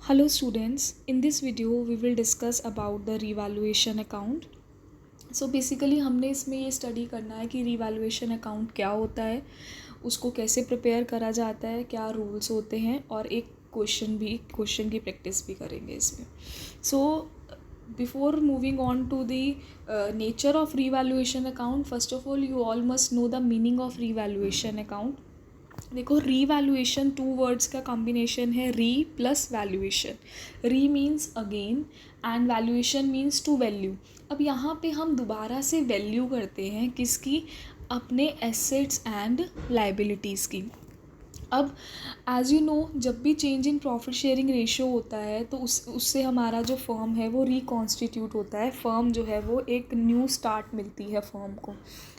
Hello students, in this video we will discuss about the revaluation account. So basically हमने इसमें ये study करना है कि revaluation account क्या होता है, उसको कैसे प्रिपेयर करा जाता है, क्या रूल्स होते हैं और एक क्वेश्चन की प्रैक्टिस भी करेंगे इसमें. So before moving on to the nature of revaluation account, first of all you all must know the meaning of revaluation account. देखो रीवैल्यूएशन 2 वर्ड्स का कॉम्बिनेशन है re plus valuation. Re means again and valuation means to value. अब यहाँ पे हम दोबारा से value करते हैं किसकी, अपने एसेट्स एंड लाइबिलिटीज़ की. अब एज यू नो जब भी change in profit sharing ratio होता है तो उससे हमारा जो फर्म है वो रिकॉन्स्टिट्यूट होता है. फर्म जो है वो एक न्यू स्टार्ट मिलती है फर्म को.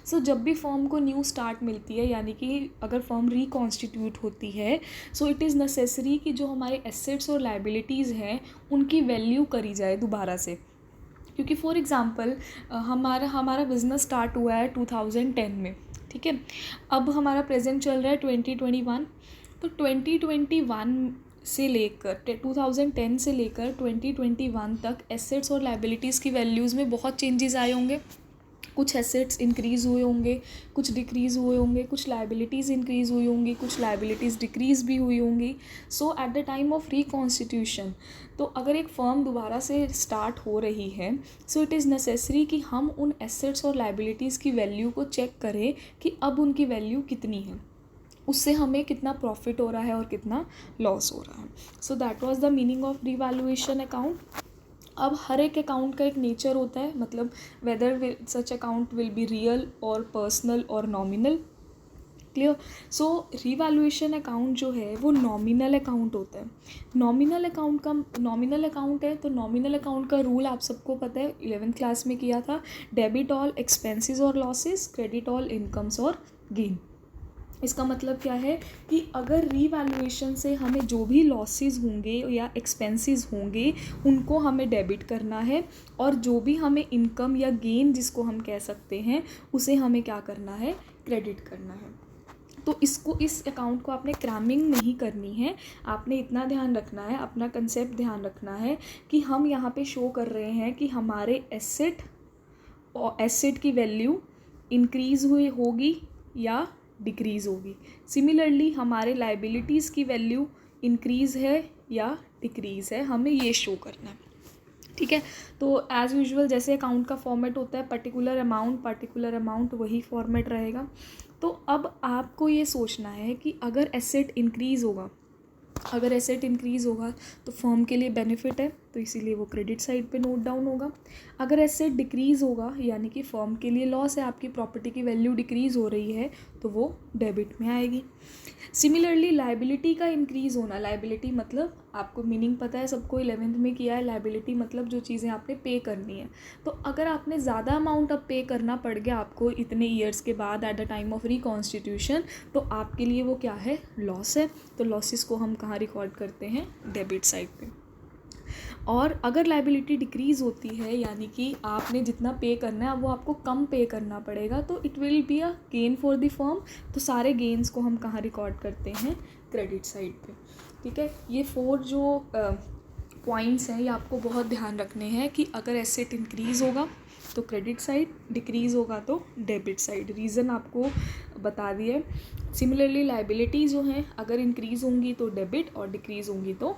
सो जब भी फर्म को न्यू स्टार्ट मिलती है यानी कि अगर फर्म रिकॉन्स्टिट्यूट होती है सो इट इज़ नेसेसरी कि जो हमारे एसेट्स और लाइबिलिटीज़ हैं उनकी वैल्यू करी जाए दोबारा से. क्योंकि फॉर एग्ज़ाम्पल हमारा बिज़नेस स्टार्ट हुआ है 2010 में, ठीक है. अब हमारा प्रेजेंट चल रहा है 2021. तो 2021 से लेकर 2010 से लेकर 2021 तक एसेट्स और लाइबिलिटीज़ की वैल्यूज़ में बहुत चेंजेस आए होंगे. कुछ एसेट्स इंक्रीज़ हुए होंगे, कुछ डिक्रीज़ हुए होंगे, कुछ लाइबिलिटीज़ इंक्रीज़ हुई होंगी, कुछ लाइबिलिटीज़ डिक्रीज़ भी हुई होंगी. So at the time of reconstitution तो अगर एक फर्म दोबारा से स्टार्ट हो रही है सो इट इज़ नेसेसरी कि हम उन एसेट्स और लाइबिलिटीज़ की वैल्यू को चेक करें कि अब उनकी वैल्यू कितनी है, उससे हमें कितना प्रॉफिट हो रहा है और कितना लॉस हो रहा है. So that was the meaning of revaluation account. अब हर एक अकाउंट का एक नेचर होता है, मतलब whether such account will be real और पर्सनल और nominal. Clear. So revaluation account जो है वो नॉमिनल अकाउंट होता है. नॉमिनल अकाउंट है तो नॉमिनल अकाउंट का रूल आप सबको पता है, 11th क्लास में किया था. डेबिट ऑल एक्सपेंसेस और लॉसेस, क्रेडिट ऑल इनकम्स और गेन. इसका मतलब क्या है कि अगर रीवैल्यूएशन से हमें जो भी लॉसेस होंगे या एक्सपेंसेस होंगे उनको हमें डेबिट करना है और जो भी हमें इनकम या गेन जिसको हम कह सकते हैं उसे हमें क्या करना है, क्रेडिट करना है. तो इस अकाउंट को आपने क्रैमिंग नहीं करनी है. आपने इतना ध्यान रखना है, अपना कंसेप्ट ध्यान रखना है कि हम यहाँ पे शो कर रहे हैं कि हमारे एसेट की वैल्यू इंक्रीज़ हुई होगी या डिक्रीज़ होगी. सिमिलरली हमारे लाइबिलिटीज़ की वैल्यू इंक्रीज़ है या डिक्रीज़ है, हमें ये शो करना है. ठीक है. तो एज़ यूजुअल जैसे अकाउंट का फॉर्मेट होता है पर्टिकुलर अमाउंट वही फॉर्मेट रहेगा. तो अब आपको ये सोचना है कि अगर एसेट इंक्रीज़ होगा तो फर्म के लिए बेनिफिट है तो इसीलिए वो क्रेडिट साइड पे नोट डाउन होगा. अगर एसेट डिक्रीज़ होगा यानी कि फर्म के लिए लॉस है, आपकी प्रॉपर्टी की वैल्यू डिक्रीज़ हो रही है तो वो डेबिट में आएगी. सिमिलरली लाइबिलिटी का इंक्रीज़ होना, लाइबिलिटी मतलब आपको मीनिंग पता है सबको, 11th में किया है. लाइबिलिटी मतलब जो चीज़ें आपने पे करनी है. तो अगर आपने ज़्यादा अमाउंट अब पे करना पड़ गया आपको इतने ईयर्स के बाद eight the time of reconstitution तो आपके लिए वो क्या है, लॉस है. तो लॉसेस को हम कहाँ रिकॉर्ड करते हैं, डेबिट साइड पे. और अगर लाइबिलिटी डिक्रीज़ होती है यानी कि आपने जितना पे करना है वो आपको कम पे करना पड़ेगा तो it will be a gain for the firm. तो सारे गेन्स को हम कहाँ रिकॉर्ड करते हैं, क्रेडिट साइड पे. ठीक है. ये 4 जो पॉइंट्स हैं ये आपको बहुत ध्यान रखने हैं कि अगर एसेट इंक्रीज़ होगा तो क्रेडिट साइड, डिक्रीज़ होगा तो डेबिट साइड. रीज़न आपको बता दिए. सिमिलरली लाइबिलिटी जो हैं अगर इंक्रीज़ होंगी तो डेबिट और डिक्रीज़ होंगी तो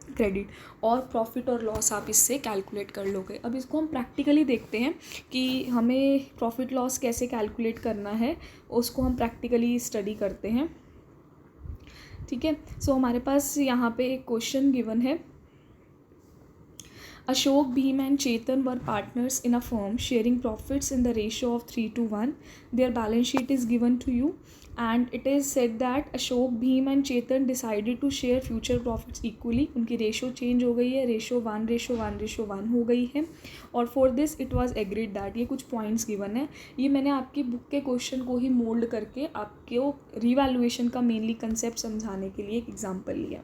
क्रेडिट. और प्रॉफिट और लॉस आप इससे कैलकुलेट कर लोगे. अब इसको हम प्रैक्टिकली देखते हैं कि हमें प्रॉफिट लॉस कैसे कैलकुलेट करना है, उसको हम प्रैक्टिकली स्टडी करते हैं. ठीक है. सो हमारे पास यहाँ पे एक क्वेश्चन गिवन है. Ashok, Bhim and Chetan were partners in a firm sharing profits in the ratio of 3:1. Their balance sheet is given to you and it is said that Ashok, Bhim and Chetan decided to share future profits equally. उनकी ratio change हो गई है, ratio 1:1 हो गई है. और for this it was agreed that, ये कुछ पॉइंट्स गिवन है. ये मैंने आपकी बुक के क्वेश्चन को ही मोल्ड करके आपको रिवैल्यूएशन का मेनली कंसेप्ट समझाने के लिए एक एग्जाम्पल लिया.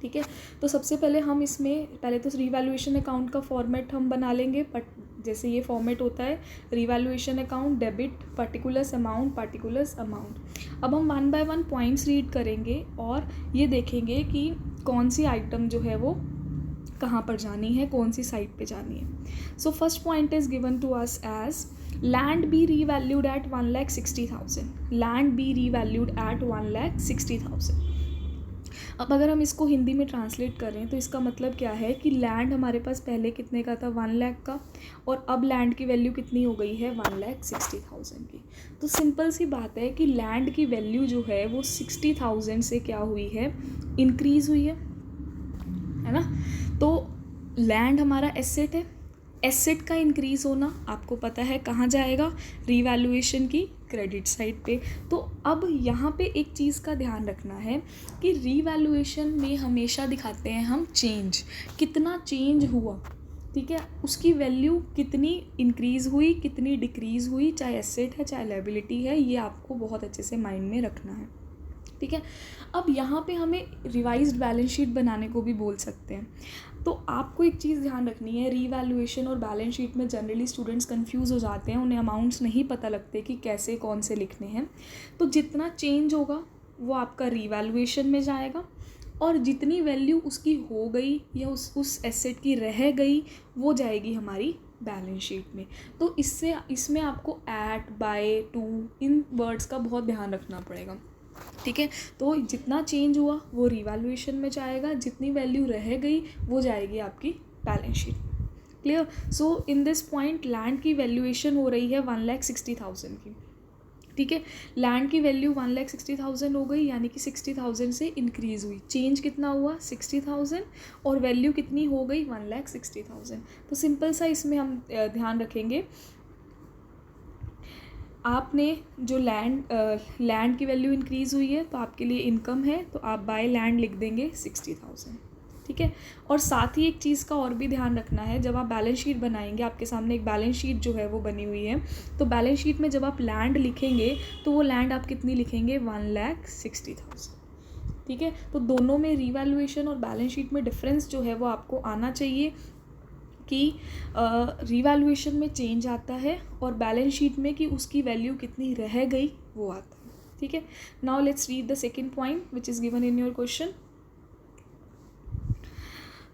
ठीक है. तो सबसे पहले हम इसमें तो रिवैल्यूएशन अकाउंट का फॉर्मेट हम बना लेंगे. बट जैसे ये फॉर्मेट होता है revaluation account, debit particulars amount. अब हम 1 बाय 1 पॉइंट्स रीड करेंगे और ये देखेंगे कि कौन सी आइटम जो है वो कहाँ पर जानी है, कौन सी साइट पे जानी है। So first point is given to us as land be revalued at 1,60,000, land be revalued at 1,60,000। अब अगर हम इसको हिंदी में ट्रांसलेट करें तो इसका मतलब क्या है कि लैंड हमारे पास पहले कितने का था, 1 लाख का, और अब लैंड की वैल्यू कितनी हो गई है, 1,60,000 की। तो सिंपल सी बात है कि लैंड की वैल्यू जो है वो 60,000 से क्या हुई है, इंक्रीज़ हुई है ना। तो लैंड हमारा एसेट है, एसेट का इंक्रीज़ होना आपको पता है कहाँ जाएगा, रीवैल्यूएशन की क्रेडिट साइड पे। तो अब यहाँ पे एक चीज़ का ध्यान रखना है कि रीवैल्यूएशन में हमेशा दिखाते हैं हम चेंज, कितना चेंज हुआ, ठीक है, उसकी वैल्यू कितनी इंक्रीज़ हुई, कितनी डिक्रीज़ हुई, चाहे एसेट है चाहे लायबिलिटी है, ये आपको बहुत अच्छे से माइंड में रखना है, ठीक है। अब यहाँ पे हमें रिवाइज्ड बैलेंस शीट बनाने को भी बोल सकते हैं। तो आपको एक चीज़ ध्यान रखनी है, रीवैल्यूएशन और बैलेंस शीट में जनरली स्टूडेंट्स कंफ्यूज हो जाते हैं, उन्हें अमाउंट्स नहीं पता लगते कि कैसे कौन से लिखने हैं। तो जितना चेंज होगा वो आपका रीवैल्यूएशन में जाएगा, और जितनी वैल्यू उसकी हो गई या उस एसेट की रह गई वो जाएगी हमारी बैलेंस शीट में। तो इसमें आपको at, by, to, in words का बहुत ध्यान रखना पड़ेगा, ठीक है। तो जितना चेंज हुआ वो रिवैल्यूएशन में जाएगा, जितनी वैल्यू रह गई वो जाएगी आपकी balance sheet. Clear. So in this point land की वैल्यूएशन हो रही है 1,60,000 की, ठीक है। लैंड की वैल्यू 1,60,000 हो गई, यानी कि 60,000 से इंक्रीज़ हुई, चेंज कितना हुआ 60,000, और वैल्यू कितनी हो गई 1,60,000। तो सिंपल सा इसमें हम ध्यान रखेंगे, आपने जो लैंड की वैल्यू इंक्रीज़ हुई है तो आपके लिए इनकम है, तो आप बाय लैंड लिख देंगे 60,000, ठीक है। और साथ ही एक चीज़ का और भी ध्यान रखना है, जब आप बैलेंस शीट बनाएंगे, आपके सामने एक बैलेंस शीट जो है वो बनी हुई है, तो बैलेंस शीट में जब आप लैंड लिखेंगे तो वो लैंड आप कितनी लिखेंगे, 1,60,000, ठीक है। तो दोनों में रिवैल्यूएशन और बैलेंस शीट में डिफरेंस जो है वो आपको आना चाहिए कि रिवैल्यूएशन में चेंज आता है और बैलेंस शीट में कि उसकी वैल्यू कितनी रह गई वो आता है, ठीक है। Now let's read the second point which is given in your question.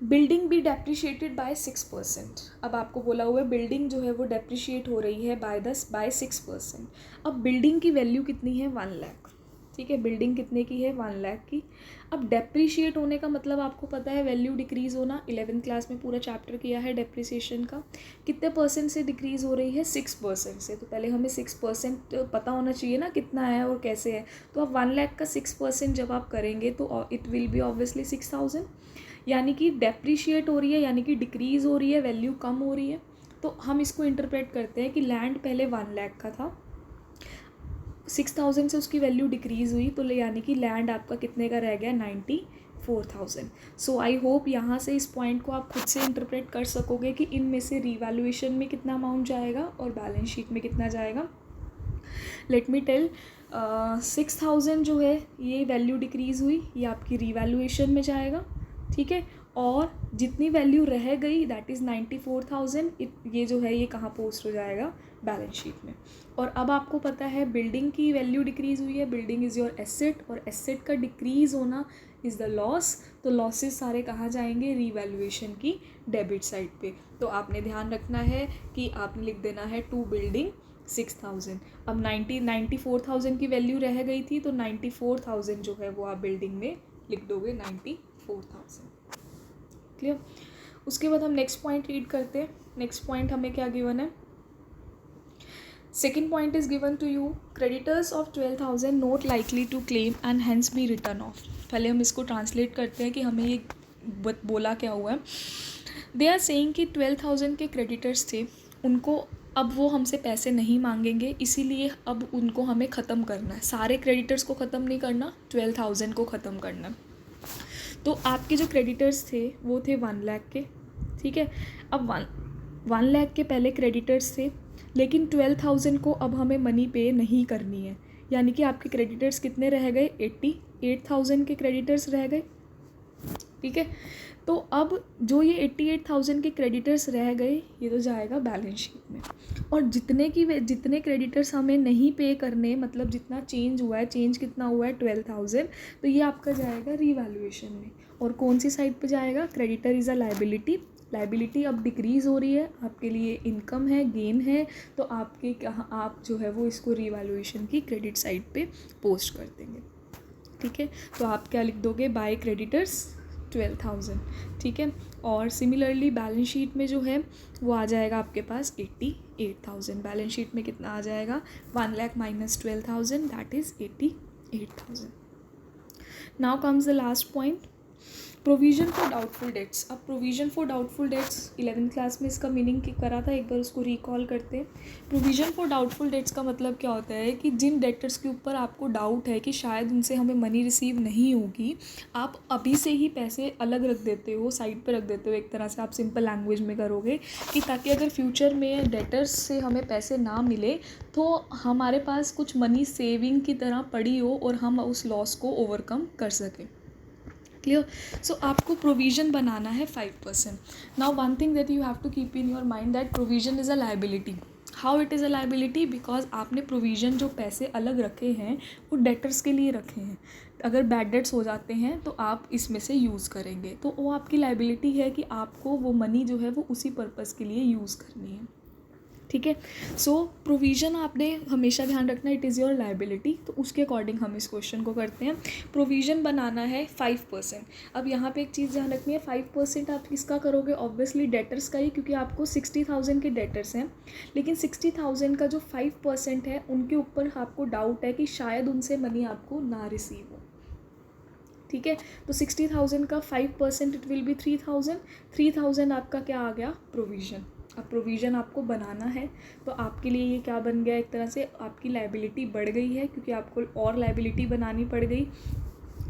Building भी डेप्रिशिएटेड बाय 6%। अब आपको बोला हुआ है बिल्डिंग जो है वो डेप्रिशिएट हो रही है बाय 6%। अब बिल्डिंग की वैल्यू कितनी है, 1 लाख, ठीक है। बिल्डिंग कितने की है, 1 लाख की। अब डेप्रिशिएट होने का मतलब आपको पता है वैल्यू डिक्रीज़ होना, 11th क्लास में पूरा चैप्टर किया है डेप्रिसिएशन का। कितने परसेंट से डिक्रीज़ हो रही है, 6% से। तो पहले हमें 6% पता होना चाहिए ना कितना है और कैसे है। तो अब 1 लाख का 6% जब आप करेंगे तो इट विल बी ऑब्वियसली 6,000, यानी कि डेप्रिशिएट हो रही है, यानी कि डिक्रीज़ हो रही है, वैल्यू कम हो रही है। तो हम इसको इंटरप्रेट करते हैं कि लैंड पहले 1 लाख का था, 6,000 से उसकी वैल्यू डिक्रीज़ हुई, तो यानी कि लैंड आपका कितने का रह गया, 94,000। सो आई होप यहाँ से इस पॉइंट को आप खुद से इंटरप्रेट कर सकोगे कि इनमें से रिवैल्यूएशन में कितना अमाउंट जाएगा और बैलेंस शीट में कितना जाएगा। लेट मी टेल, 6,000 जो है ये वैल्यू डिक्रीज़ हुई, ये आपकी रिवैल्यूएशन में जाएगा, ठीक है। और जितनी वैल्यू रह गई दैट इज़ 94,000, ये जो है ये कहाँ पोस्ट हो जाएगा, बैलेंस शीट में। और अब आपको पता है बिल्डिंग की वैल्यू डिक्रीज़ हुई है, बिल्डिंग इज़ योर एसेट, और एसेट का डिक्रीज़ होना इज़ द लॉस। तो लॉसेस सारे कहाँ जाएंगे, रीवैल्यूएशन की डेबिट साइड पे। तो आपने ध्यान रखना है कि आपने लिख देना है टू बिल्डिंग 6,000। अब 94,000 की वैल्यू रह गई थी, तो 94,000 जो है वो आप बिल्डिंग में लिख दोगे 94,000। क्लियर। उसके बाद हम नेक्स्ट पॉइंट रीड करते हैं। नेक्स्ट पॉइंट हमें क्या गिवन है, second point is given to you, creditors of 12,000 not likely to claim and hence be written off. पहले हम इसको ट्रांसलेट करते हैं कि हमें ये बोला क्या हुआ है। दे आर सेइंग कि 12,000 के क्रेडिटर्स थे, उनको अब वो हमसे पैसे नहीं मांगेंगे, इसीलिए अब उनको हमें ख़त्म करना है। सारे क्रेडिटर्स को ख़त्म नहीं करना, 12,000 को ख़त्म करना है। तो आपके जो क्रेडिटर्स थे वो थे 1 लाख के, ठीक है। अब 1 लाख के पहले क्रेडिटर्स थे, लेकिन 12,000 को अब हमें मनी पे नहीं करनी है, यानी कि आपके क्रेडिटर्स कितने रह गए, 88,000 के क्रेडिटर्स रह गए, ठीक है। तो अब जो ये 88,000 के क्रेडिटर्स रह गए, ये तो जाएगा बैलेंस शीट में। और जितने क्रेडिटर्स हमें नहीं पे करने, मतलब जितना चेंज हुआ है, चेंज कितना हुआ है 12,000, तो ये आपका जाएगा रीवैल्यूएशन में। और कौन सी साइड पे जाएगा? Creditor is a liability. Liability अब डिक्रीज़ हो रही है, आपके लिए इनकम है, गेन है, तो आप जो है वो इसको रीवैल्यूएशन की क्रेडिट साइड पे पोस्ट कर देंगे। ठीक है, तो आप क्या लिख दोगे? By creditors 12,000। ठीक है, और सिमिलरली बैलेंस शीट में जो है वो आ जाएगा आपके पास 88,000। बैलेंस शीट में कितना आ जाएगा? 1 lakh minus 12,000, that is 88,000। Now comes the last point, provision for doubtful debts. अब provision for doubtful debts 11th class में इसका मीनिंग करा था, एक बार उसको रिकॉल करते हैं। प्रोविज़न फॉर डाउटफुल डेट्स का मतलब क्या होता है कि जिन डेटर्स के ऊपर आपको डाउट है कि शायद उनसे हमें मनी रिसीव नहीं होगी, आप अभी से ही पैसे अलग रख देते हो, साइड पर रख देते हो, एक तरह से आप सिंपल लैंग्वेज में करोगे कि ताकि अगर फ्यूचर में डेटर्स से हमें पैसे ना मिले तो हमारे पास कुछ मनी सेविंग की तरह पड़ी हो और हम उस लॉस को ओवरकम कर सकें। क्लियर? सो आपको प्रोविज़न बनाना है 5%। Now one thing that you have to keep in your mind that provision is a liability. How it is a liability? Because आपने प्रोविज़न जो पैसे अलग रखे हैं वो डेटर्स के लिए रखे हैं। अगर बैड डेट्स हो जाते हैं तो आप इसमें से यूज़ करेंगे, तो वो आपकी लाइबिलिटी है कि आपको वो मनी जो है वो उसी पर्पज़ के लिए यूज़ करनी है। ठीक है, सो प्रोविज़न आपने हमेशा ध्यान रखना, इट इज़ योर लाइबिलिटी। तो उसके अकॉर्डिंग हम इस क्वेश्चन को करते हैं। प्रोविज़न बनाना है 5%। अब यहाँ पे एक चीज़ ध्यान रखनी है, 5% आप किसका करोगे? ऑब्वियसली डेटर्स का ही, क्योंकि आपको 60,000 के डेटर्स हैं। लेकिन 60,000 का जो 5% है उनके ऊपर आपको डाउट है कि शायद उनसे मनी आपको ना रिसीव हो। ठीक है, तो 60,000 का 5% इट विल बी 3,000। 3,000 आपका क्या आ गया? प्रोविज़न। अब प्रोविज़न आपको बनाना है, तो आपके लिए ये क्या बन गया? एक तरह से आपकी लाइबिलिटी बढ़ गई है, क्योंकि आपको और लाइबिलिटी बनानी पड़ गई।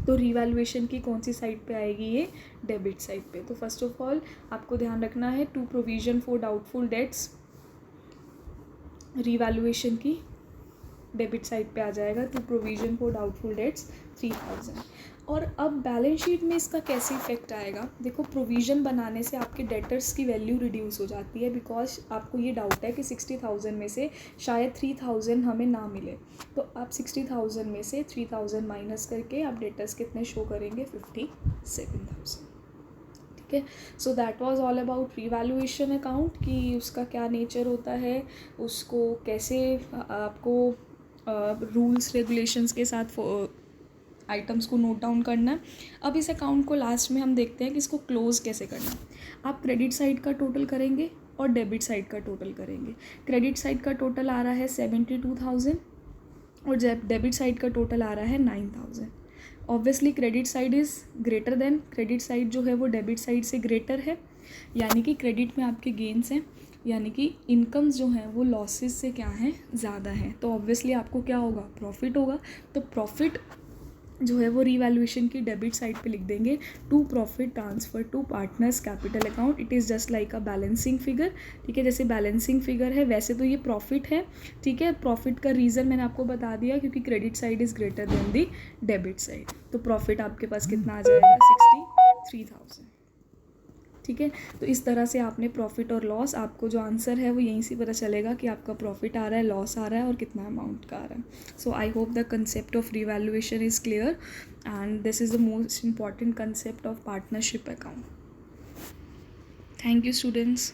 तो रीवैल्यूएशन की कौन सी साइड पे आएगी? ये डेबिट साइड पे। तो फर्स्ट ऑफ ऑल आपको ध्यान रखना है, to provision for doubtful debts revaluation की डेबिट साइड पे आ जाएगा, to provision for doubtful debts 3,000। और अब बैलेंस शीट में इसका कैसे इफेक्ट आएगा? देखो, प्रोविज़न बनाने से आपके डेटर्स की वैल्यू रिड्यूस हो जाती है, बिकॉज आपको ये डाउट है कि 60,000 में से शायद 3,000 हमें ना मिले। तो आप 60,000 में से 3,000 माइनस करके आप डेटर्स कितने शो करेंगे? 57,000। ठीक है, so that was all about revaluation account, कि उसका क्या नेचर होता है, उसको कैसे आपको रूल्स रेगुलेशंस के साथ आइटम्स को नोट डाउन करना है। अब इस अकाउंट को लास्ट में हम देखते हैं कि इसको क्लोज़ कैसे करना है। आप क्रेडिट साइड का टोटल करेंगे और डेबिट साइड का टोटल करेंगे। क्रेडिट साइड का टोटल आ रहा है 72,000 और डेबिट साइड का टोटल आ रहा है 9,000। Obviously credit side is greater than, credit side जो है वो डेबिट साइड से ग्रेटर है, यानी कि क्रेडिट में आपके गेन्स हैं, यानी कि इनकम्स जो हैं वो लॉसेस से क्या हैं? ज़्यादा हैं। तो ऑब्वियसली आपको क्या होगा? प्रॉफिट होगा। तो प्रॉफिट जो है वो रीवैल्यूएशन की डेबिट साइड पे लिख देंगे, to profit transfer to partners capital account. It is just like a balancing figure. ठीक है, जैसे बैलेंसिंग फिगर है वैसे तो ये प्रॉफिट है। ठीक है, प्रॉफिट का रीज़न मैंने आपको बता दिया, क्योंकि credit side is greater than the debit side. तो प्रॉफिट आपके पास कितना आ जाएगा? 63,000। ठीक है, तो इस तरह से आपने प्रॉफिट और लॉस, आपको जो आंसर है वो यहीं से पता चलेगा कि आपका प्रॉफिट आ रहा है, लॉस आ रहा है और कितना अमाउंट का आ रहा है। So I hope the concept of revaluation is clear and this is the most important concept of partnership account. Thank you students.